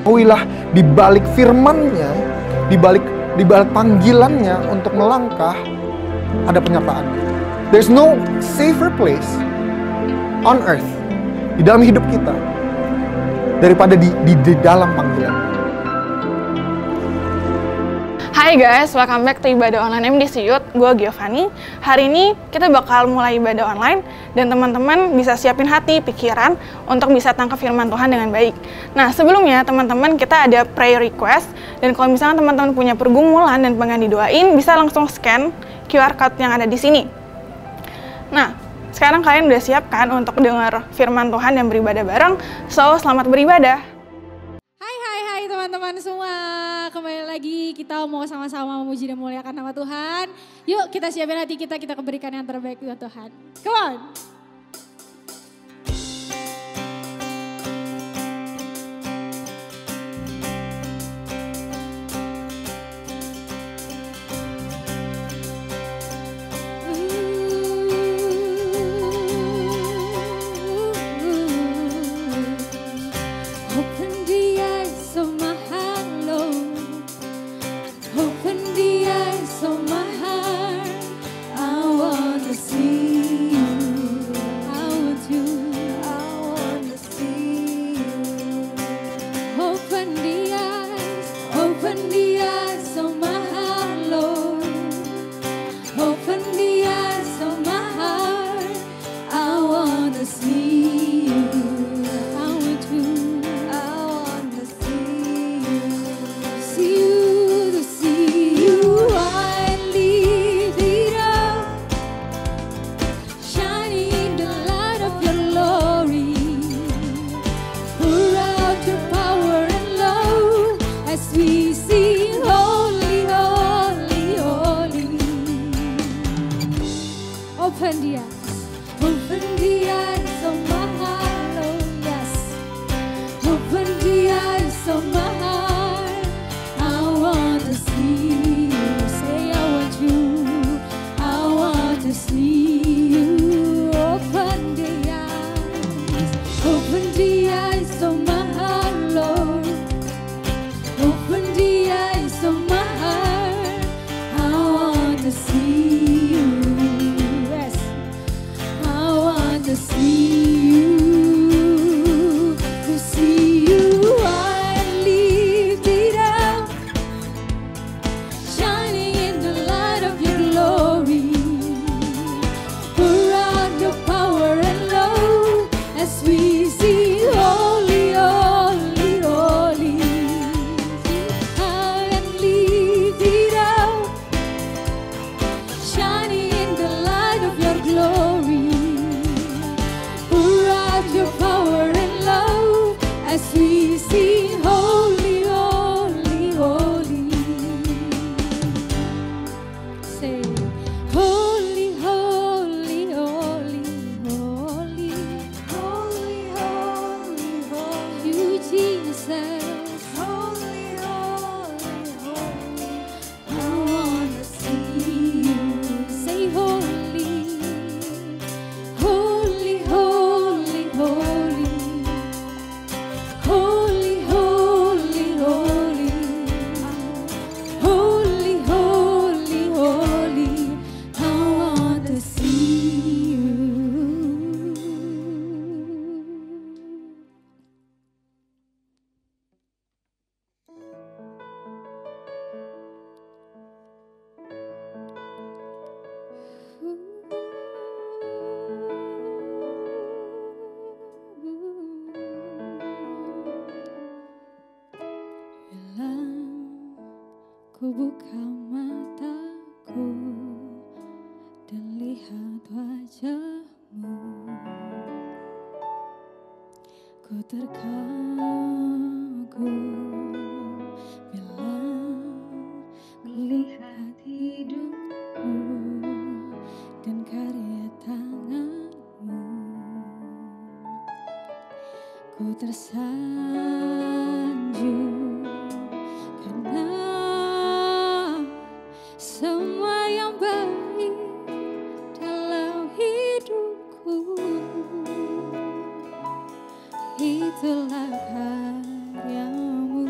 Ketahuilah di balik firman-Nya, di balik panggilannya untuk melangkah, ada penyertaan. There's no safer place on earth, di dalam hidup kita, daripada di dalam panggilan. Hai guys, welcome back to Ibadah Online MDC Youth. Gue Giovanni. Hari ini kita bakal mulai ibadah online dan teman-teman bisa siapin hati, pikiran untuk bisa tangkap firman Tuhan dengan baik. Nah, sebelumnya teman-teman kita ada prayer request, dan kalau misalnya teman-teman punya pergumulan dan pengen didoain, bisa langsung scan QR code yang ada di sini. Nah, sekarang kalian udah siapkan untuk dengar firman Tuhan dan beribadah bareng. So, selamat beribadah. Hai teman-teman semua. Kembali lagi kita mau sama-sama memuji dan memuliakan nama Tuhan. Yuk kita siapin hati kita berikan yang terbaik buat Tuhan. Come on. Ku buka mataku dan lihat wajahmu, ku terkagum bila melihat hidupku dan karya tanganmu. Ku tersanjung karena semua yang baik dalam hidupku, itulah karyamu.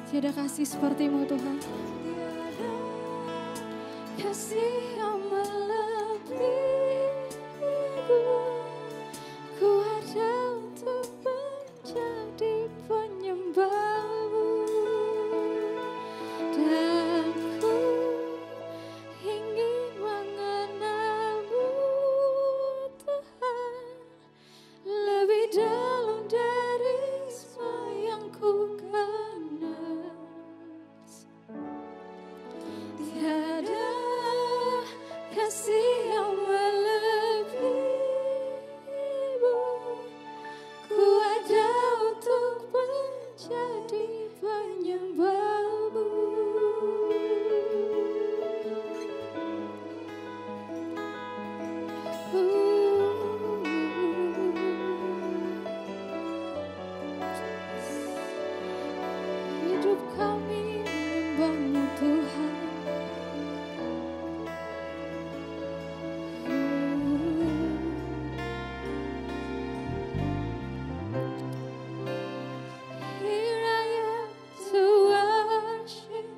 Tiada kasih seperti-Mu Tuhan. Tiada kasih yang melebihi-Mu. Ku ada untuk menjadi penyembah-Mu. Dan ku ingin mengenal-Mu Tuhan. Lebih dalam dari semua yang ku kenal. Tiada kasih yang melebihi-Mu. Ku ada untuk menjadi penyembah-Mu. Hidup kami menyembah-Mu Tuhan. Here I am to worship,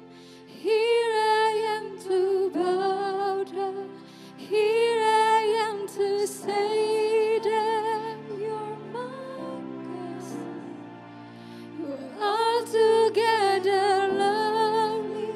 here I am to bow down, here I am to say that you're my God. You're altogether lovely,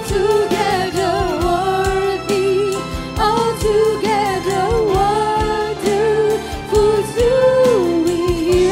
altogether worthy, altogether wonderful to me.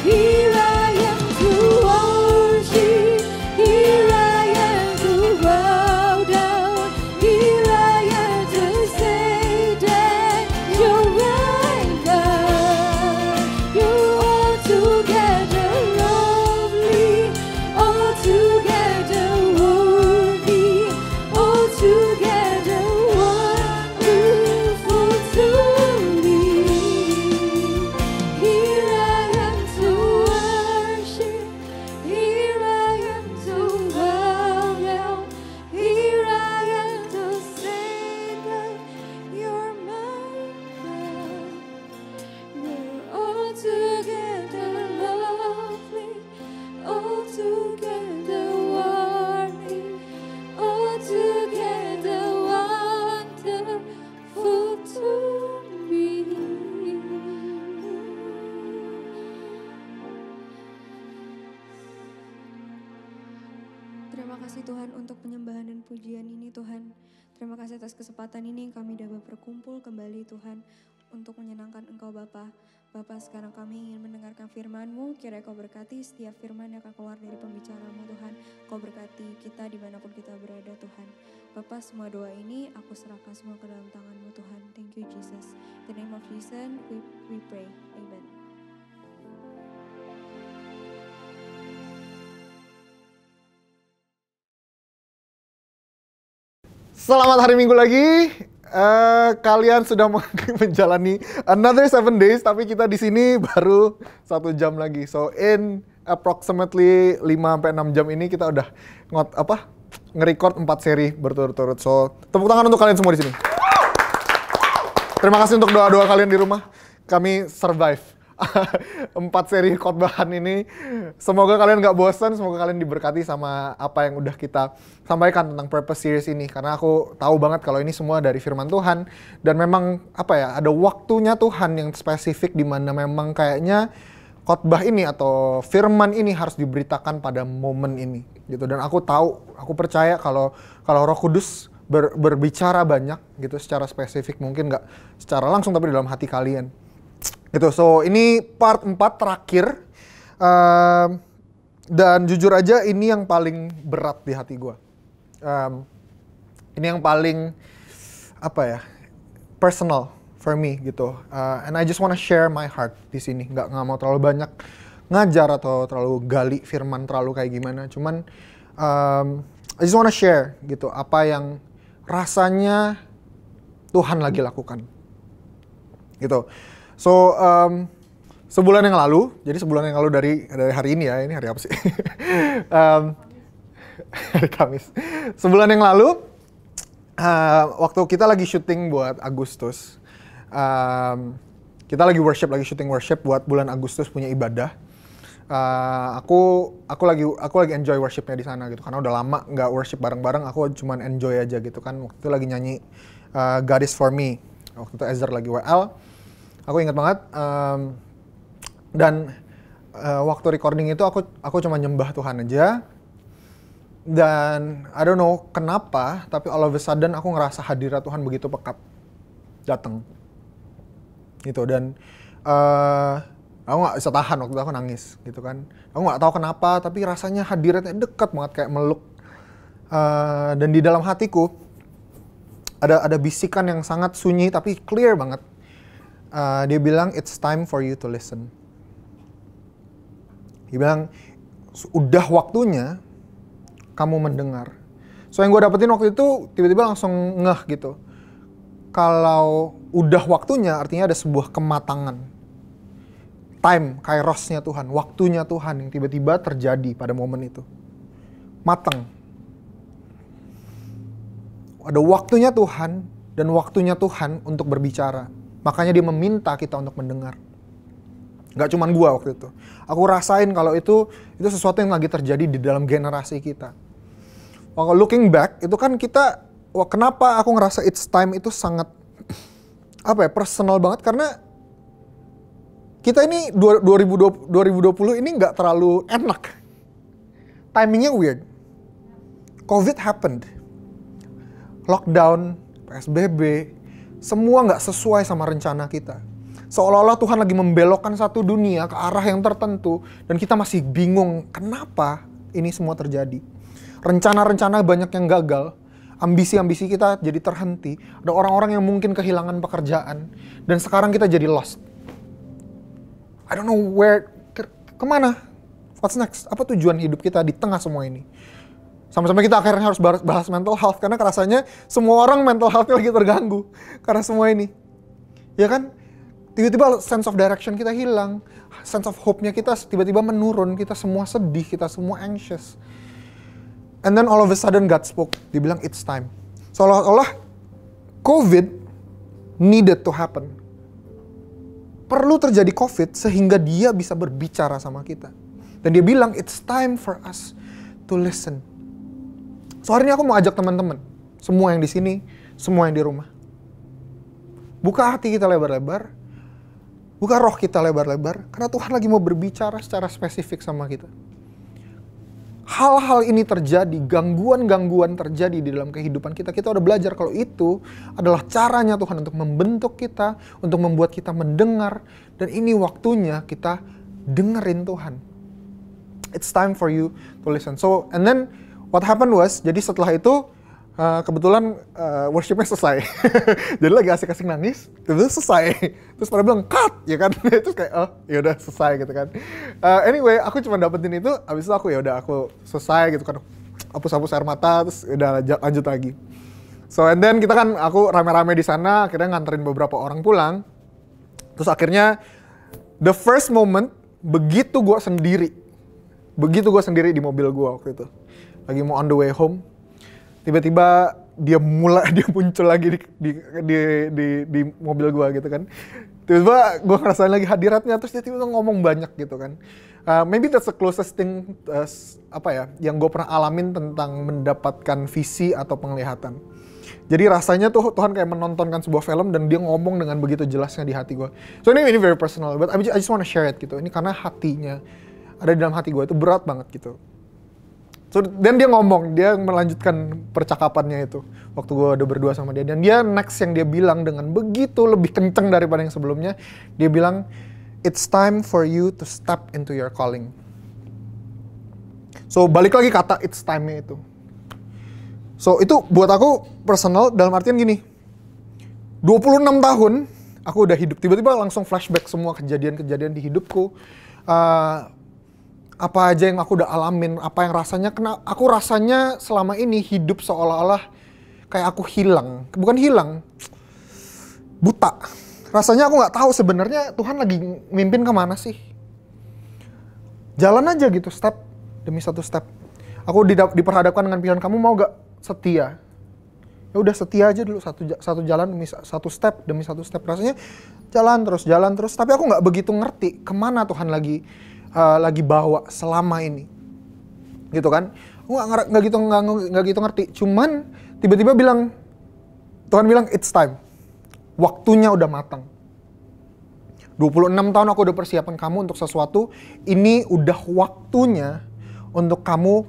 Here I am to worship, here I am to bow down, here I am to say that you're right, God. You're altogether lovely, altogether worthy, altogether wonderful to me. Here I am to worship, here I am to bow down, here I am to say that you're my God. You're altogether lovely, altogether worthy, altogether wonderful to me. Terima kasih Tuhan untuk penyembahan dan pujian ini Tuhan. Terima kasih atas kesempatan ini yang kami dapat berkumpul kembali Tuhan untuk menyenangkan Engkau Bapa. Bapa, sekarang kami ingin mendengarkan firman-Mu, kiranya Kau berkati setiap firman yang akan keluar dari pembicara-Mu Tuhan. Kau berkati kita dimanapun kita berada Tuhan. Bapa, semua doa ini aku serahkan semua ke dalam tangan-Mu Tuhan. Thank you Jesus. In the name of Jesus we pray. Amen. Selamat hari Minggu lagi. Kalian sudah menjalani another 7 days, tapi kita di sini baru 1 jam lagi. So in approximately 5-6 jam ini kita udah nge-record 4 seri berturut-turut. So tepuk tangan untuk kalian semua di sini. Terima kasih untuk doa-doa kalian di rumah. Kami survive 4 seri khotbahan ini. Semoga kalian gak bosan, semoga kalian diberkati sama apa yang udah kita sampaikan tentang purpose series ini. Karena aku tahu banget kalau ini semua dari firman Tuhan. Dan memang ada waktunya Tuhan yang spesifik di mana memang kayaknya khotbah ini atau firman ini harus diberitakan pada momen ini gitu. Dan aku percaya kalau Roh Kudus berbicara banyak gitu secara spesifik, mungkin gak secara langsung tapi dalam hati kalian gitu. So ini part 4 terakhir, dan jujur aja ini yang paling berat di hati gue. Ini yang paling personal for me gitu. And I just wanna share my heart di sini. Nggak mau terlalu banyak ngajar atau terlalu gali firman terlalu kayak gimana. Cuman I just wanna share gitu apa yang rasanya Tuhan lagi lakukan gitu. So, sebulan yang lalu, jadi sebulan yang lalu dari hari ini ya, ini hari apa sih? Hari Kamis. Sebulan yang lalu, waktu kita lagi syuting buat Agustus, kita lagi syuting worship buat bulan Agustus punya ibadah. Aku lagi enjoy worshipnya di sana gitu, karena udah lama nggak worship bareng-bareng. Aku cuman enjoy aja gitu kan. Waktu itu lagi nyanyi God is for me. Waktu itu Ezra lagi WL. Aku ingat banget, dan waktu recording itu aku cuma nyembah Tuhan aja. Dan I don't know kenapa, tapi all of a sudden aku ngerasa hadirat Tuhan begitu pekat datang gitu. Dan aku nggak bisa tahan, waktu itu aku nangis gitu kan. Aku nggak tahu kenapa, tapi rasanya hadiratnya dekat banget, kayak meluk. Dan di dalam hatiku ada bisikan yang sangat sunyi tapi clear banget. Dia bilang, it's time for you to listen. Dia bilang, udah waktunya kamu mendengar. So yang gue dapetin waktu itu tiba-tiba langsung ngeh gitu. Kalau udah waktunya artinya ada sebuah kematangan. Time, kairosnya Tuhan, waktunya Tuhan yang tiba-tiba terjadi pada momen itu. Matang. Ada waktunya Tuhan dan waktunya Tuhan untuk berbicara. Makanya dia meminta kita untuk mendengar. Gak cuman gua waktu itu. Aku rasain kalau itu sesuatu yang lagi terjadi di dalam generasi kita. Waktu looking back, itu kan kita, kenapa aku ngerasa it's time itu sangat, personal banget. Karena kita ini 2020 ini gak terlalu enak. Timingnya weird. COVID happened. Lockdown, PSBB, semua nggak sesuai sama rencana kita. Seolah-olah Tuhan lagi membelokkan satu dunia ke arah yang tertentu dan kita masih bingung kenapa ini semua terjadi. Rencana-rencana banyak yang gagal, ambisi-ambisi kita jadi terhenti. Ada orang-orang yang mungkin kehilangan pekerjaan dan sekarang kita jadi lost. I don't know kemana? What's next? Apa tujuan hidup kita di tengah semua ini? Sampai-sampai kita akhirnya harus bahas mental health karena rasanya semua orang mental health-nya lagi terganggu karena semua ini. Ya kan? Tiba-tiba sense of direction kita hilang, sense of hope-nya kita tiba-tiba menurun, kita semua sedih, kita semua anxious. And then all of a sudden God spoke, dia bilang it's time. Seolah-olah COVID needed to happen. Perlu terjadi COVID sehingga dia bisa berbicara sama kita. Dan dia bilang it's time for us to listen. So hari ini aku mau ajak teman-teman, semua yang di sini, semua yang di rumah. Buka hati kita lebar-lebar. Buka roh kita lebar-lebar, karena Tuhan lagi mau berbicara secara spesifik sama kita. Hal-hal ini terjadi, gangguan-gangguan terjadi di dalam kehidupan kita. Kita udah belajar kalau itu adalah caranya Tuhan untuk membentuk kita, untuk membuat kita mendengar. Dan ini waktunya kita dengerin Tuhan. It's time for you to listen. So, and then what happened was, jadi setelah itu, kebetulan worship-nya selesai. Jadi lagi asik-asik nangis, terus selesai. Terus pada bilang, cut! Ya kan? Terus kayak, oh yaudah selesai gitu kan. Anyway, aku cuma dapetin itu, abis itu aku aku selesai gitu kan. Hapus-hapus air mata, terus udah lanjut lagi. So and then aku rame-rame di sana, akhirnya nganterin beberapa orang pulang. Terus akhirnya, the first moment, begitu gue sendiri di mobil gue waktu itu. Lagi mau on the way home. Tiba-tiba dia muncul lagi di mobil gue gitu kan. Tiba-tiba gue ngerasain lagi hadiratnya, terus dia tiba-tiba ngomong banyak gitu kan. Maybe that's the closest thing yang gue pernah alamin tentang mendapatkan visi atau penglihatan. Jadi rasanya tuh Tuhan kayak menontonkan sebuah film dan dia ngomong dengan begitu jelasnya di hati gue. So ini very personal, but I just want to share it gitu. Ini karena hatinya ada di dalam hati gue, itu berat banget gitu. So, dan dia melanjutkan percakapannya itu waktu gue udah berdua sama dia. Dan dia next yang dia bilang dengan begitu lebih kenceng daripada yang sebelumnya. Dia bilang, it's time for you to step into your calling. So balik lagi kata it's time-nya itu. So itu buat aku personal dalam artian gini. 26 tahun aku udah hidup. Tiba-tiba langsung flashback semua kejadian-kejadian di hidupku. Apa aja yang aku udah alamin, apa yang aku rasanya selama ini hidup seolah-olah kayak aku bukan hilang, buta. Rasanya aku nggak tahu sebenarnya Tuhan lagi mimpin kemana sih. Jalan aja gitu, step demi satu step. Aku diperhadapkan dengan pilihan, kamu mau gak setia? Ya udah setia aja dulu, satu jalan demi satu step demi satu step. Rasanya jalan terus, tapi aku nggak begitu ngerti kemana Tuhan lagi bawa selama ini, gitu kan? Aku nggak gitu ngerti. Cuman tiba-tiba Tuhan bilang it's time, waktunya udah matang. 26 tahun aku udah persiapan kamu untuk sesuatu. Ini udah waktunya untuk kamu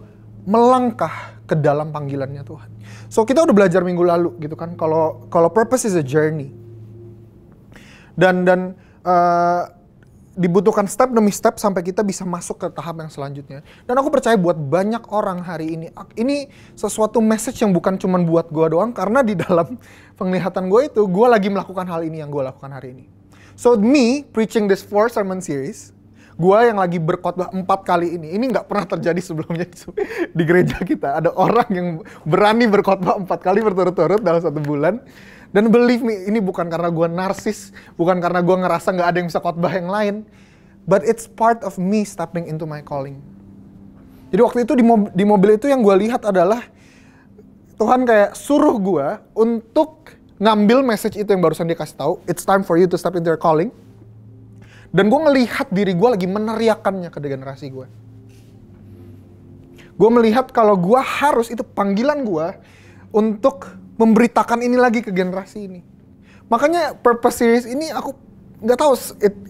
melangkah ke dalam panggilannya Tuhan. So kita udah belajar minggu lalu, gitu kan? Kalau purpose is a journey, dan dibutuhkan step demi step sampai kita bisa masuk ke tahap yang selanjutnya. Dan aku percaya buat banyak orang hari ini sesuatu message yang bukan cuma buat gue doang, karena di dalam penglihatan gue itu, gue lagi melakukan hal ini yang gue lakukan hari ini. So me preaching this 4 sermon series, gue yang lagi berkhotbah 4 kali ini nggak pernah terjadi sebelumnya di gereja kita. Ada orang yang berani berkhotbah 4 kali berturut-turut dalam 1 bulan. Dan believe me, ini bukan karena gue narsis, bukan karena gue ngerasa nggak ada yang bisa khotbah yang lain, but it's part of me stepping into my calling. Jadi waktu itu di mobil itu yang gue lihat adalah Tuhan kayak suruh gue untuk ngambil message itu yang barusan dia kasih tahu, it's time for you to step into your calling. Dan gue ngelihat diri gue lagi meneriakannya ke generasi gue. Gue melihat kalau gue harus, itu panggilan gue untuk memberitakan ini lagi ke generasi ini. Makanya purpose series ini aku nggak tahu,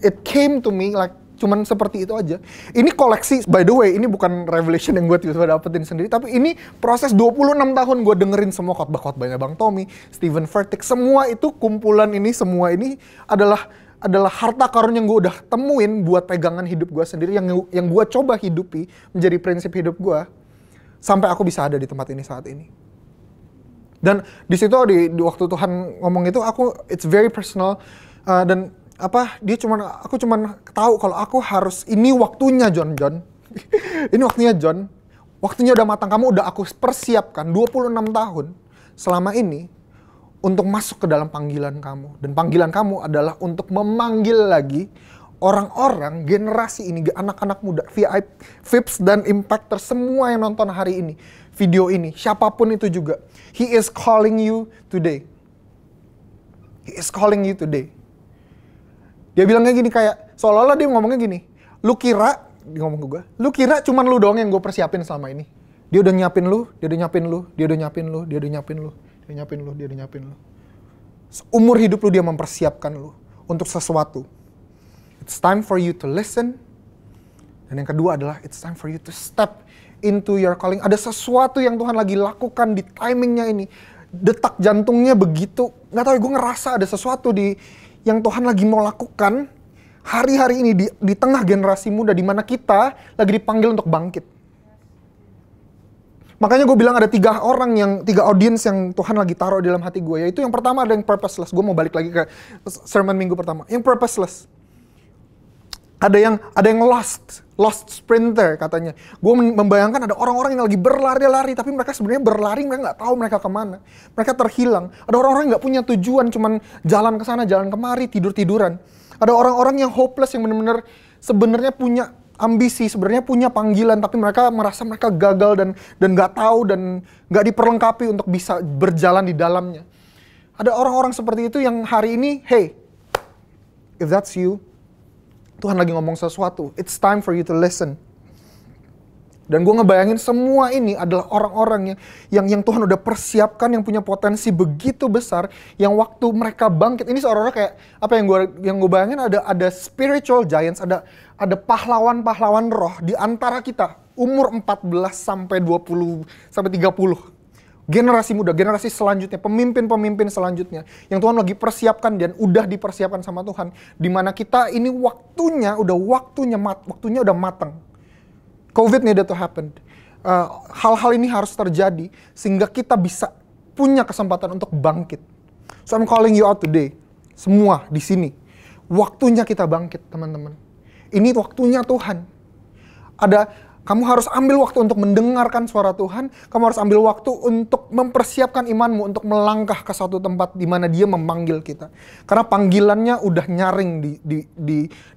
it came to me like cuman seperti itu aja. Ini koleksi, by the way, ini bukan revelation yang gue tiba-tiba dapetin sendiri, tapi ini proses 26 tahun gue dengerin semua khotbah-khotbahnya Bang Tommy, Steven Furtick, semua itu kumpulan ini, semua ini adalah harta karun yang gue udah temuin buat pegangan hidup gue sendiri, yang gue coba hidupi menjadi prinsip hidup gue sampai aku bisa ada di tempat ini saat ini. Dan di situ di waktu Tuhan ngomong itu, it's very personal, dan aku cuman tahu kalau aku harus, ini waktunya John. Ini waktunya John. Waktunya udah matang, kamu udah aku persiapkan 26 tahun selama ini untuk masuk ke dalam panggilan kamu. Dan panggilan kamu adalah untuk memanggil lagi orang-orang generasi ini, anak-anak muda, VIPs dan Impactors, semua yang nonton hari ini, video ini, siapapun itu juga. He is calling you today. He is calling you today. Dia bilangnya gini, kayak seolah-olah dia ngomongnya gini, dia ngomong ke gue, lu kira cuman lu doang yang gue persiapin selama ini. Dia udah nyiapin lu, dia udah nyiapin lu, dia udah nyiapin lu, dia udah nyiapin lu, dia nyiapin lu, dia udah nyiapin lu. Seumur hidup lu dia mempersiapkan lu untuk sesuatu. It's time for you to listen. Dan yang kedua adalah it's time for you to step into your calling. Ada sesuatu yang Tuhan lagi lakukan di timingnya ini. Detak jantungnya begitu, gak tahu, gue ngerasa ada sesuatu yang Tuhan lagi mau lakukan hari-hari ini di tengah generasi muda, di mana kita lagi dipanggil untuk bangkit. Makanya gue bilang ada tiga audience yang Tuhan lagi taruh di dalam hati gue. Yaitu yang pertama ada yang purposeless. Gue mau balik lagi ke sermon minggu pertama. Yang purposeless. Ada yang lost sprinter katanya. Gue membayangkan ada orang-orang yang lagi berlari-lari, tapi mereka sebenarnya berlari, mereka nggak tahu mereka kemana. Mereka terhilang. Ada orang-orang yang nggak punya tujuan, cuman jalan ke sana, jalan kemari, tidur-tiduran. Ada orang-orang yang hopeless, yang benar-benar sebenarnya punya ambisi, sebenarnya punya panggilan, tapi mereka merasa mereka gagal dan nggak tahu dan nggak diperlengkapi untuk bisa berjalan di dalamnya. Ada orang-orang seperti itu yang hari ini, hey, if that's you, Tuhan lagi ngomong sesuatu. It's time for you to listen. Dan gue ngebayangin semua ini adalah orang-orang yang Tuhan udah persiapkan, yang punya potensi begitu besar, yang waktu mereka bangkit, ini seolah-olah kayak apa yang gue bayangin, ada spiritual giants, ada pahlawan-pahlawan roh di antara kita, umur 14 sampai 20 sampai 30. Generasi muda, generasi selanjutnya, pemimpin-pemimpin selanjutnya yang Tuhan lagi persiapkan dan udah dipersiapkan sama Tuhan, di mana kita ini waktunya udah matang. COVID needed to happen. Hal-hal ini harus terjadi sehingga kita bisa punya kesempatan untuk bangkit. So I'm calling you out today, semua di sini. Waktunya kita bangkit, teman-teman. Ini waktunya Tuhan. Kamu harus ambil waktu untuk mendengarkan suara Tuhan. Kamu harus ambil waktu untuk mempersiapkan imanmu untuk melangkah ke suatu tempat di mana Dia memanggil kita. Karena panggilannya udah nyaring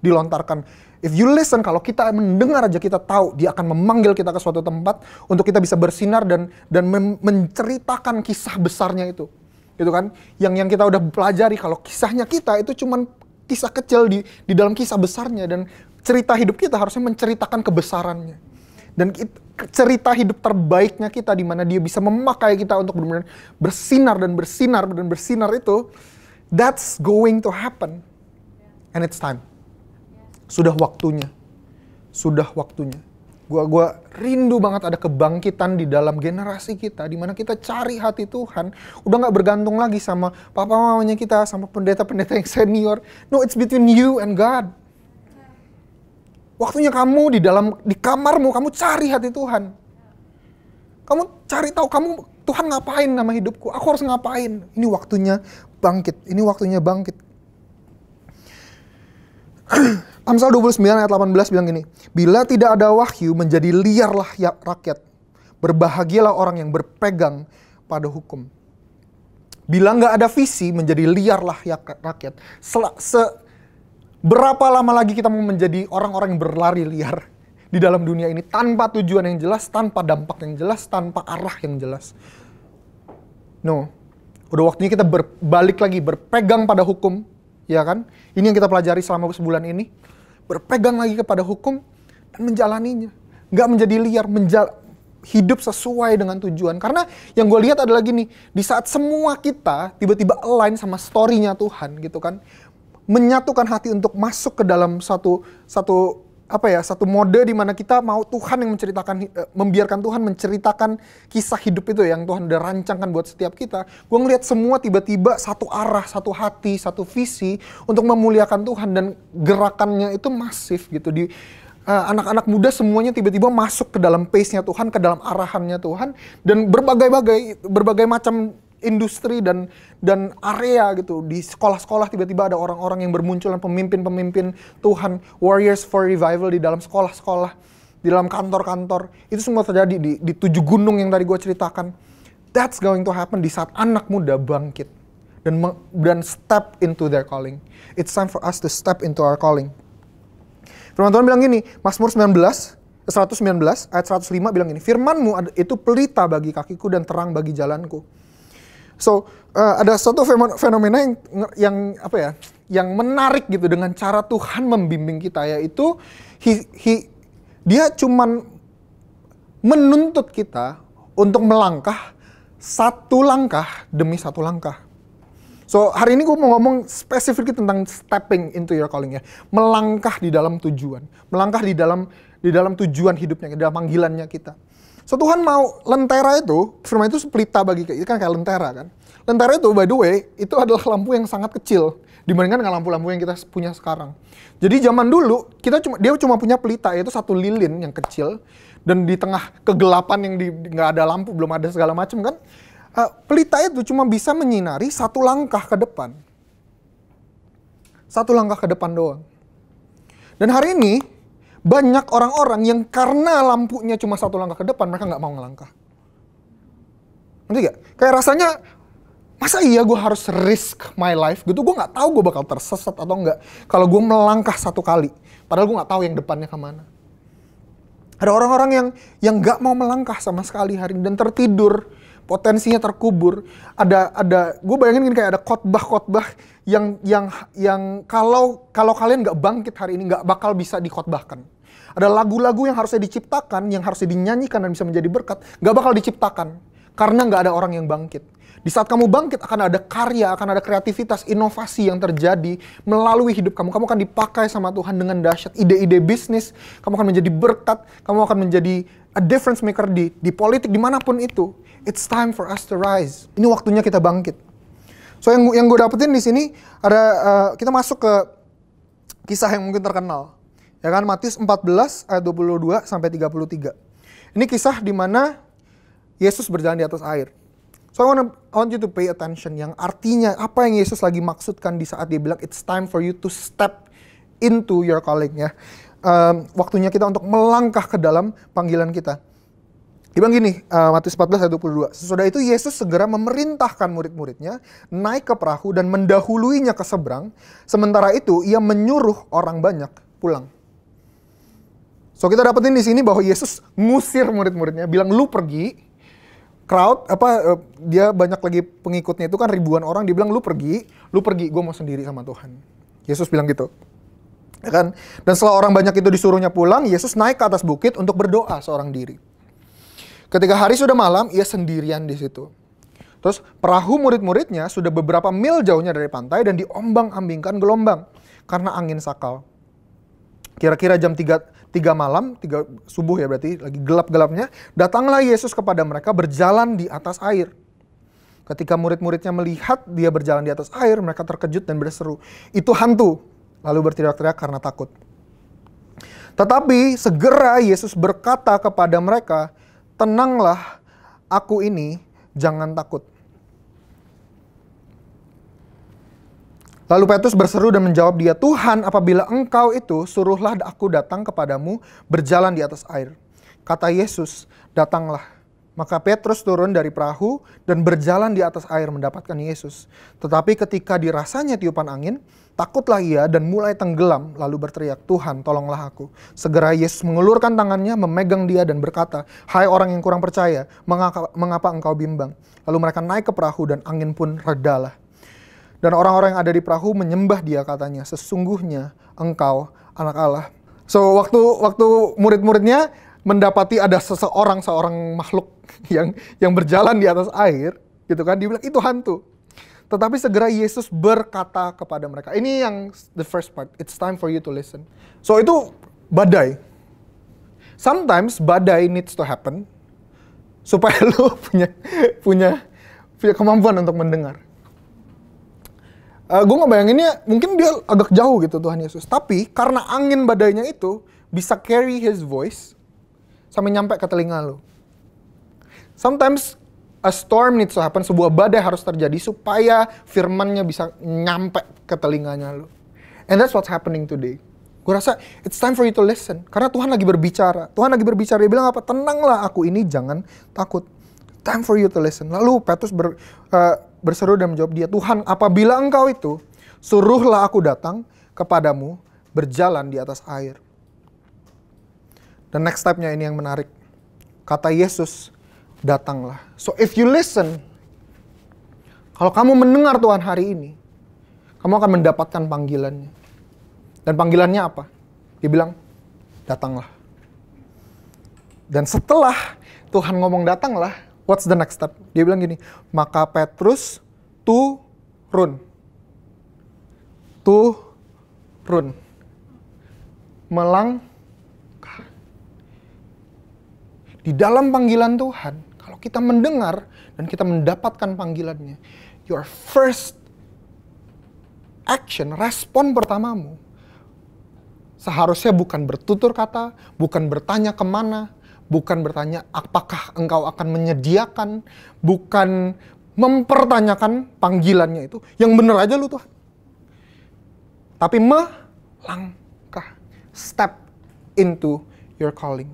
dilontarkan. If you listen, kalau kita mendengar aja, kita tahu Dia akan memanggil kita ke suatu tempat untuk kita bisa bersinar dan menceritakan kisah besarnya itu. Gitu kan? Yang kita udah pelajari kalau kisahnya kita itu cuman kisah kecil di dalam kisah besarnya, dan cerita hidup kita harusnya menceritakan kebesarannya. Dan cerita hidup terbaiknya kita, di mana Dia bisa memakai kita untuk benar-benar bersinar dan bersinar itu, that's going to happen. And it's time. Sudah waktunya. Gua rindu banget ada kebangkitan di dalam generasi kita, di mana kita cari hati Tuhan, udah nggak bergantung lagi sama papa mamanya kita, sama pendeta-pendeta yang senior. No, it's between you and God. Waktunya kamu di kamarmu, kamu cari hati Tuhan. Kamu cari tahu Tuhan ngapain sama hidupku, aku harus ngapain. Ini waktunya bangkit. Amsal 29 ayat 18 bilang gini, bila tidak ada wahyu, menjadi liarlah rakyat. Berbahagialah orang yang berpegang pada hukum. Bila nggak ada visi, menjadi liarlah rakyat. Berapa lama lagi kita mau menjadi orang-orang yang berlari liar di dalam dunia ini, tanpa tujuan yang jelas, tanpa dampak yang jelas, tanpa arah yang jelas. No. Udah waktunya kita berbalik lagi, berpegang pada hukum, ya kan? Ini yang kita pelajari selama sebulan ini. Berpegang lagi kepada hukum dan menjalaninya. Nggak menjadi liar, hidup sesuai dengan tujuan. Karena yang gue lihat adalah gini, di saat semua kita tiba-tiba align sama story-nya Tuhan gitu kan, menyatukan hati untuk masuk ke dalam satu mode di mana kita mau Tuhan yang membiarkan Tuhan menceritakan kisah hidup itu yang Tuhan udah rancangkan buat setiap kita. Gue ngeliat semua tiba-tiba satu arah, satu hati, satu visi untuk memuliakan Tuhan, dan gerakannya itu masif gitu. Anak-anak muda semuanya tiba-tiba masuk ke dalam pace-nya Tuhan, ke dalam arahannya Tuhan, dan berbagai macam industri dan area gitu. Di sekolah-sekolah tiba-tiba ada orang-orang yang bermunculan, pemimpin-pemimpin Tuhan, warriors for revival di dalam sekolah-sekolah, di dalam kantor-kantor. Itu semua terjadi di 7 gunung yang tadi gue ceritakan. That's going to happen di saat anak muda bangkit dan step into their calling. It's time for us to step into our calling. Firman Tuhan bilang gini, Mazmur 119 ayat 105 bilang gini, firman-Mu itu pelita bagi kakiku dan terang bagi jalanku. So, ada satu fenomena yang menarik gitu dengan cara Tuhan membimbing kita, yaitu dia cuman menuntut kita untuk melangkah satu langkah demi satu langkah. So, hari ini gue mau ngomong spesifik tentang stepping into your calling ya. Melangkah di dalam tujuan. Melangkah di dalam tujuan hidupnya, di dalam panggilannya kita. So, Tuhan mau lentera itu, firman itu pelita bagi kita, kan kayak lentera kan. Lentera itu, by the way, itu adalah lampu yang sangat kecil dibandingkan dengan lampu-lampu yang kita punya sekarang. Jadi zaman dulu, dia cuma punya pelita, yaitu satu lilin yang kecil, dan di tengah kegelapan yang nggak ada lampu, belum ada segala macam kan, pelita itu cuma bisa menyinari satu langkah ke depan. Satu langkah ke depan doang. Dan hari ini, banyak orang-orang yang karena lampunya cuma satu langkah ke depan, mereka nggak mau ngelangkah. Ngerti gak? Kayak rasanya, masa iya gue harus risk my life gitu? Gue nggak tahu gue bakal tersesat atau enggak kalau gue melangkah satu kali. Padahal gue nggak tahu yang depannya kemana. Ada orang-orang yang nggak mau melangkah sama sekali hari ini dan tertidur, potensinya terkubur. Gue bayangin gini, kayak ada khotbah-khotbah yang kalau kalian nggak bangkit hari ini nggak bakal bisa dikhotbahkan. Ada lagu-lagu yang harusnya diciptakan, yang harusnya dinyanyikan dan bisa menjadi berkat, nggak bakal diciptakan karena nggak ada orang yang bangkit. Di saat kamu bangkit akan ada karya, akan ada kreativitas, inovasi yang terjadi melalui hidup kamu. Kamu akan dipakai sama Tuhan dengan dahsyat, ide-ide bisnis, kamu akan menjadi berkat, kamu akan menjadi a difference maker di politik, dimanapun itu. It's time for us to rise. Ini waktunya kita bangkit. So yang gue dapetin di sini ada kita masuk ke kisah yang mungkin terkenal. Ya kan, Matius 14 ayat 22 sampai 33. Ini kisah di mana Yesus berjalan di atas air. So I want you to pay attention, yang artinya apa yang Yesus lagi maksudkan di saat dia bilang it's time for you to step into your calling ya. Waktunya kita untuk melangkah ke dalam panggilan kita. Dia bilang gini, Matius 14 ayat 22. Sesudah itu Yesus segera memerintahkan murid-muridnya naik ke perahu dan mendahuluinya ke seberang. Sementara itu ia menyuruh orang banyak pulang. So kita dapetin di sini bahwa Yesus ngusir murid-muridnya, bilang lu pergi. Crowd, dia banyak lagi pengikutnya itu kan ribuan orang, dia bilang lu pergi, gue mau sendiri sama Tuhan. Yesus bilang gitu. Ya kan? Dan setelah orang banyak itu disuruhnya pulang, Yesus naik ke atas bukit untuk berdoa seorang diri. Ketika hari sudah malam, ia sendirian di situ. Terus perahu murid-muridnya sudah beberapa mil jauhnya dari pantai dan diombang-ambingkan gelombang karena angin sakal. Kira-kira jam 3 malam, 3 subuh ya berarti, lagi gelap-gelapnya, datanglah Yesus kepada mereka berjalan di atas air. Ketika murid-muridnya melihat dia berjalan di atas air, mereka terkejut dan berseru, "Itu hantu!" Lalu berteriak-teriak karena takut. Tetapi segera Yesus berkata kepada mereka, "Tenanglah, aku ini, jangan takut." Lalu Petrus berseru dan menjawab dia, "Tuhan, apabila engkau itu, suruhlah aku datang kepadamu berjalan di atas air." Kata Yesus, "Datanglah." Maka Petrus turun dari perahu dan berjalan di atas air mendapatkan Yesus. Tetapi ketika dirasanya tiupan angin, takutlah ia dan mulai tenggelam, lalu berteriak, "Tuhan, tolonglah aku." Segera Yesus mengulurkan tangannya, memegang dia dan berkata, "Hai orang yang kurang percaya, mengapa engkau bimbang?" Lalu mereka naik ke perahu dan angin pun redalah. Dan orang-orang yang ada di perahu menyembah dia, katanya, "Sesungguhnya engkau anak Allah." So waktu murid-muridnya mendapati ada seorang makhluk yang berjalan di atas air, gitu kan, dia bilang itu hantu. Tetapi segera Yesus berkata kepada mereka. Ini yang the first part. It's time for you to listen. So itu badai. Sometimes badai needs to happen supaya lu punya kemampuan untuk mendengar. Gue ngebayanginnya mungkin dia agak jauh gitu Tuhan Yesus. Tapi karena angin badainya itu bisa carry his voice sampai nyampe ke telinga lu. Sometimes a storm needs to happen, sebuah badai harus terjadi supaya firman-Nya bisa nyampe ke telinganya lu. And that's what's happening today. Gue rasa it's time for you to listen. Karena Tuhan lagi berbicara. Tuhan lagi berbicara, dia bilang apa? Tenanglah aku ini, jangan takut. Time for you to listen. Lalu Petrus berseru dan menjawab dia, Tuhan, apabila engkau itu, suruhlah aku datang kepadamu berjalan di atas air. Dan next step-nya ini yang menarik. Kata Yesus, datanglah. So if you listen, kalau kamu mendengar Tuhan hari ini, kamu akan mendapatkan panggilannya. Dan panggilannya apa? Dia bilang, datanglah. Dan setelah Tuhan ngomong datanglah, what's the next step? Dia bilang gini, maka Petrus turun. Melangkah. Di dalam panggilan Tuhan, kalau kita mendengar dan kita mendapatkan panggilannya, your first action, respon pertamamu, seharusnya bukan bertutur kata, bukan bertanya kemana, bukan bertanya apakah engkau akan menyediakan, bukan mempertanyakan panggilannya itu. Yang bener aja lu Tuhan. Tapi melangkah. Step into your calling.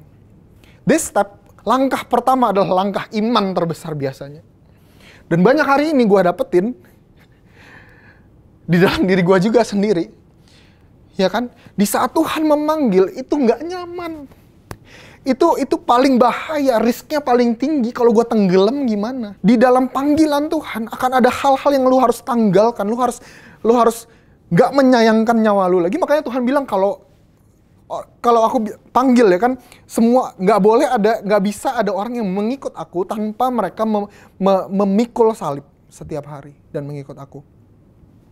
This step, langkah pertama adalah langkah iman terbesar biasanya. Dan banyak hari ini gue dapetin di dalam diri gue juga sendiri. Ya kan? Di saat Tuhan memanggil itu gak nyaman. Itu paling bahaya, risknya paling tinggi. Kalau gue tenggelam gimana? Di dalam panggilan Tuhan akan ada hal-hal yang lu harus tanggalkan. Lu harus gak menyayangkan nyawa lu lagi. Makanya Tuhan bilang kalau aku panggil ya kan, semua nggak bisa ada orang yang mengikut aku tanpa mereka memikul salib setiap hari dan mengikut aku.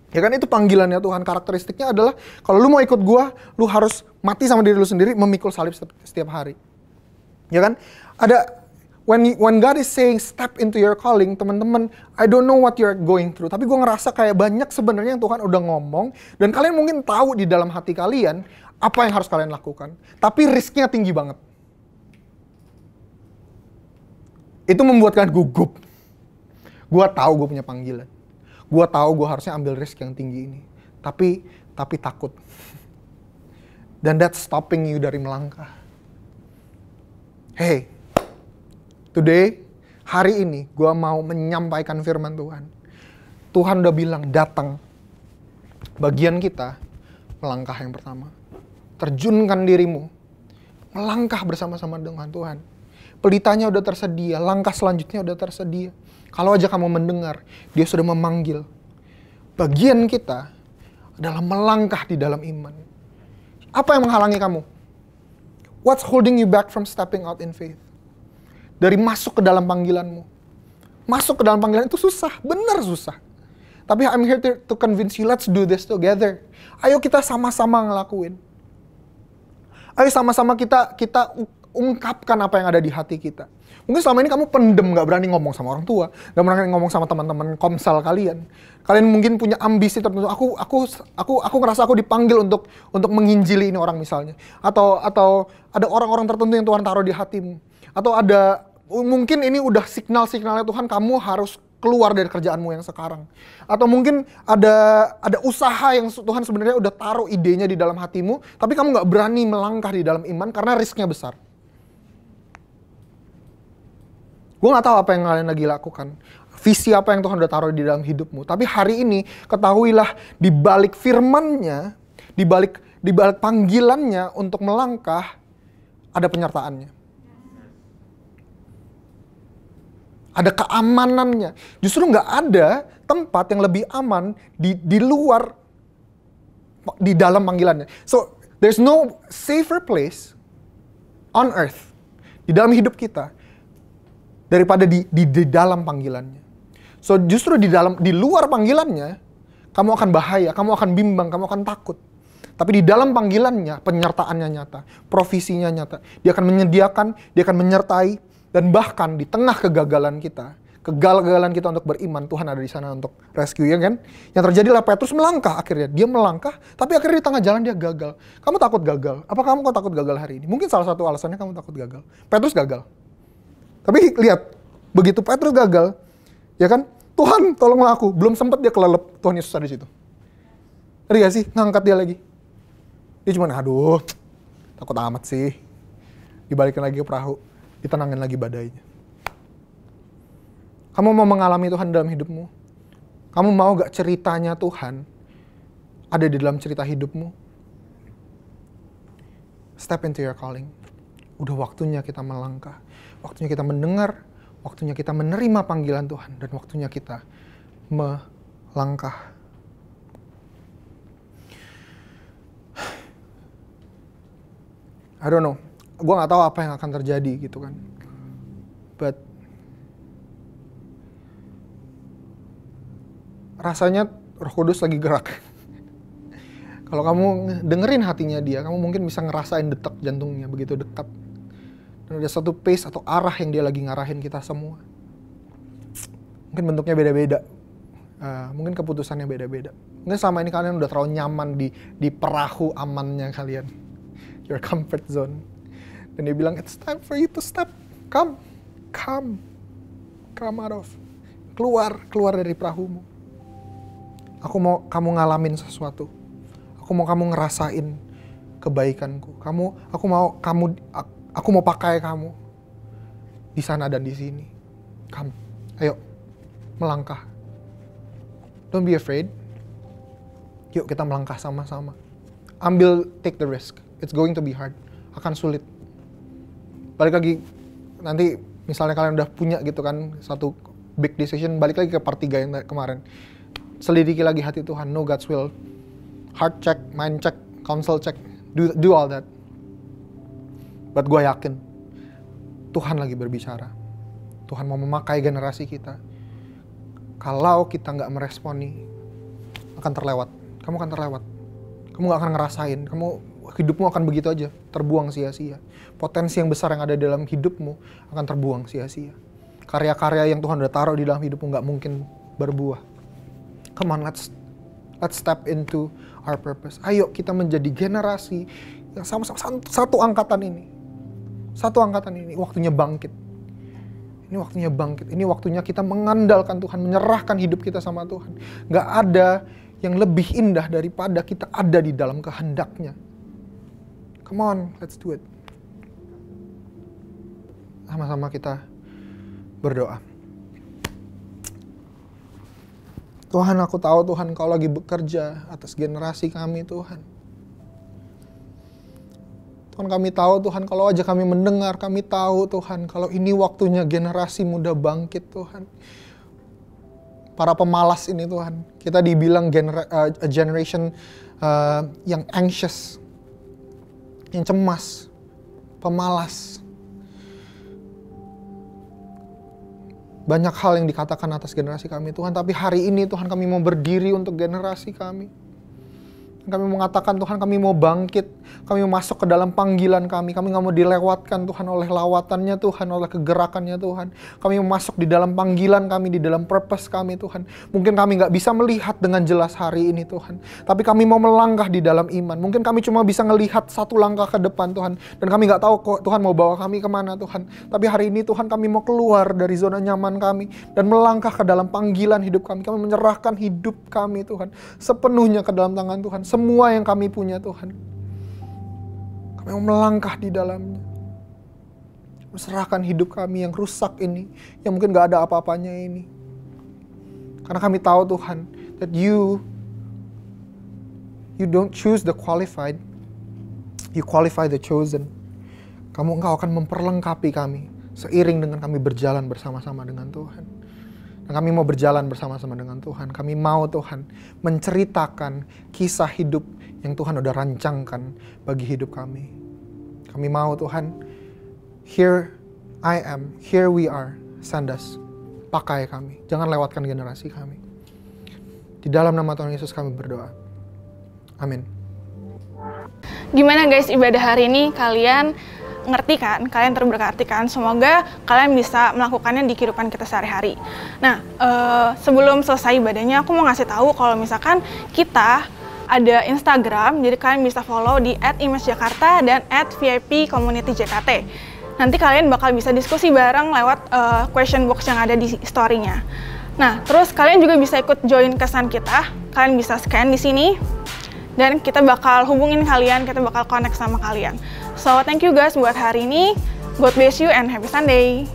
Ya kan, itu panggilannya Tuhan. Karakteristiknya adalah kalau lu mau ikut gua, lu harus mati sama diri lu sendiri, memikul salib setiap hari. Ya kan? Ada when God is saying step into your calling, teman-teman, I don't know what you're going through, tapi gua ngerasa kayak banyak sebenarnya yang Tuhan udah ngomong dan kalian mungkin tahu di dalam hati kalian apa yang harus kalian lakukan. Tapi risknya tinggi banget. Itu membuat kalian gugup. Gua tahu gue punya panggilan. Gua tahu gue harusnya ambil risk yang tinggi ini. Tapi takut. Dan that's stopping you dari melangkah. Hey, today, hari ini, gua mau menyampaikan firman Tuhan. Tuhan udah bilang, datang. Bagian kita, melangkah yang pertama. Terjunkan dirimu, melangkah bersama-sama dengan Tuhan. Pelitanya udah tersedia, langkah selanjutnya udah tersedia. Kalau aja kamu mendengar, dia sudah memanggil. Bagian kita adalah melangkah di dalam iman. Apa yang menghalangi kamu? What's holding you back from stepping out in faith? Dari masuk ke dalam panggilanmu. Masuk ke dalam panggilan itu susah, benar susah. Tapi I'm here to convince you, let's do this together. Ayo kita sama-sama ngelakuin. Ayo sama-sama kita ungkapkan apa yang ada di hati kita. Mungkin selama ini kamu pendem, gak berani ngomong sama orang tua, gak berani ngomong sama teman-teman komsel kalian. Kalian mungkin punya ambisi tertentu. Aku ngerasa aku dipanggil untuk menginjili ini orang misalnya. Atau ada orang-orang tertentu yang Tuhan taruh di hatimu. Atau ada mungkin ini udah signal-signalnya Tuhan, kamu harus keluar dari kerjaanmu yang sekarang. Atau mungkin ada usaha yang Tuhan sebenarnya udah taruh idenya di dalam hatimu, tapi kamu gak berani melangkah di dalam iman karena risknya besar. Gue gak tahu apa yang kalian lagi lakukan, visi apa yang Tuhan udah taruh di dalam hidupmu. Tapi hari ini ketahuilah, di balik firman-Nya, di balik panggilannya untuk melangkah, ada penyertaannya. Ada keamanannya. Justru nggak ada tempat yang lebih aman di luar, di dalam panggilannya. So, there's no safer place on earth, di dalam hidup kita, daripada di dalam panggilannya. So justru di luar panggilannya, kamu akan bahaya, kamu akan bimbang, kamu akan takut. Tapi di dalam panggilannya, penyertaannya nyata, provisinya nyata. Dia akan menyediakan, dia akan menyertai, dan bahkan di tengah kegagalan kita untuk beriman, Tuhan ada di sana untuk rescue, ya kan? Yang terjadi adalah Petrus melangkah akhirnya. Dia melangkah, tapi akhirnya di tengah jalan dia gagal. Kamu takut gagal? Apa kamu takut gagal hari ini? Mungkin salah satu alasannya kamu takut gagal. Petrus gagal. Tapi lihat, begitu Petrus gagal, ya kan? Tuhan tolonglah aku. Belum sempat dia kelelep, Tuhan Yesus ada di situ. Ngeri gak sih? Ngangkat dia lagi. Dia cuma, aduh, takut amat sih. Dibalikin lagi ke perahu, ditenangin lagi badainya. Kamu mau mengalami Tuhan dalam hidupmu? Kamu mau gak ceritanya Tuhan ada di dalam cerita hidupmu? Step into your calling. Udah waktunya kita melangkah. Waktunya kita mendengar. Waktunya kita menerima panggilan Tuhan. Dan waktunya kita melangkah. I don't know. Gue gak tahu apa yang akan terjadi gitu kan. But rasanya Roh Kudus lagi gerak. Kalau kamu dengerin hatinya dia, kamu mungkin bisa ngerasain detak jantungnya begitu dekat. Dan ada satu pace atau arah yang dia lagi ngarahin kita semua. Mungkin bentuknya beda-beda. Mungkin keputusannya beda-beda. Mungkin selama ini kalian udah terlalu nyaman di perahu amannya kalian. Your comfort zone. Dan dia bilang, it's time for you to step. Come out of. Keluar dari perahumu. Aku mau kamu ngalamin sesuatu. Aku mau kamu ngerasain kebaikanku. Aku mau pakai kamu di sana dan di sini. Come, ayo melangkah. Don't be afraid. Yuk kita melangkah sama-sama. Take the risk. It's going to be hard. Akan sulit. Balik lagi, nanti misalnya kalian udah punya gitu kan, satu big decision, balik lagi ke part 3 yang kemarin. Selidiki lagi hati Tuhan, know God's will. Heart check, mind check, counsel check, do all that. But gue yakin, Tuhan lagi berbicara. Tuhan mau memakai generasi kita. Kalau kita gak meresponi, akan terlewat. Kamu akan terlewat. Kamu gak akan ngerasain, hidupmu akan begitu aja, terbuang sia-sia. Potensi yang besar yang ada dalam hidupmu akan terbuang sia-sia. Karya-karya yang Tuhan udah taruh di dalam hidupmu gak mungkin berbuah. Come on, let's step into our purpose. Ayo kita menjadi generasi yang sama-sama satu angkatan ini. Satu angkatan ini, waktunya bangkit. Ini waktunya bangkit. Ini waktunya kita mengandalkan Tuhan, menyerahkan hidup kita sama Tuhan. Gak ada yang lebih indah daripada kita ada di dalam kehendak-Nya. Come on, let's do it. Sama-sama kita berdoa. Tuhan, aku tahu Tuhan Kau lagi bekerja atas generasi kami Tuhan. Tuhan, kami tahu Tuhan kalau aja kami mendengar, kami tahu Tuhan kalau ini waktunya generasi muda bangkit Tuhan. Para pemalas ini Tuhan, kita dibilang a generation yang anxious, yang cemas, pemalas. Banyak hal yang dikatakan atas generasi kami Tuhan, tapi hari ini Tuhan kami mau berdiri untuk generasi kami. Kami mengatakan Tuhan kami mau bangkit, kami mau masuk ke dalam panggilan kami gak mau dilewatkan Tuhan oleh lawatannya Tuhan, oleh kegerakannya Tuhan. Kami mau masuk di dalam panggilan kami, di dalam purpose kami Tuhan. Mungkin kami gak bisa melihat dengan jelas hari ini Tuhan, tapi kami mau melangkah di dalam iman. Mungkin kami cuma bisa ngelihat satu langkah ke depan Tuhan, dan kami gak tahu kok Tuhan mau bawa kami kemana Tuhan. Tapi hari ini Tuhan kami mau keluar dari zona nyaman kami, dan melangkah ke dalam panggilan hidup kami. Kami menyerahkan hidup kami Tuhan, sepenuhnya ke dalam tangan Tuhan. Semua yang kami punya Tuhan, kami mau melangkah di dalamnya. Serahkan hidup kami yang rusak ini, yang mungkin gak ada apa-apanya ini. Karena kami tahu Tuhan, that you don't choose the qualified, you qualify the chosen. Engkau akan memperlengkapi kami seiring dengan kami berjalan bersama-sama dengan Tuhan. Dan kami mau berjalan bersama-sama dengan Tuhan. Kami mau Tuhan menceritakan kisah hidup yang Tuhan udah rancangkan bagi hidup kami. Kami mau Tuhan, here I am, here we are, send us. pakai kami. Jangan lewatkan generasi kami. Di dalam nama Tuhan Yesus kami berdoa. Amin. Gimana guys ibadah hari ini? Kalian ngerti kan? Kalian terberkati kan? Semoga kalian bisa melakukannya di kehidupan kita sehari-hari. Nah, sebelum selesai ibadahnya, aku mau ngasih tahu kalau misalkan kita ada Instagram, jadi kalian bisa follow di @image-jakarta dan @vip-community-jkt. Nanti kalian bakal bisa diskusi bareng lewat question box yang ada di story-nya. Nah, terus kalian juga bisa ikut join kesan kita. Kalian bisa scan di sini. Dan kita bakal hubungin kalian, kita bakal connect sama kalian. So, thank you guys buat hari ini. God bless you and happy Sunday.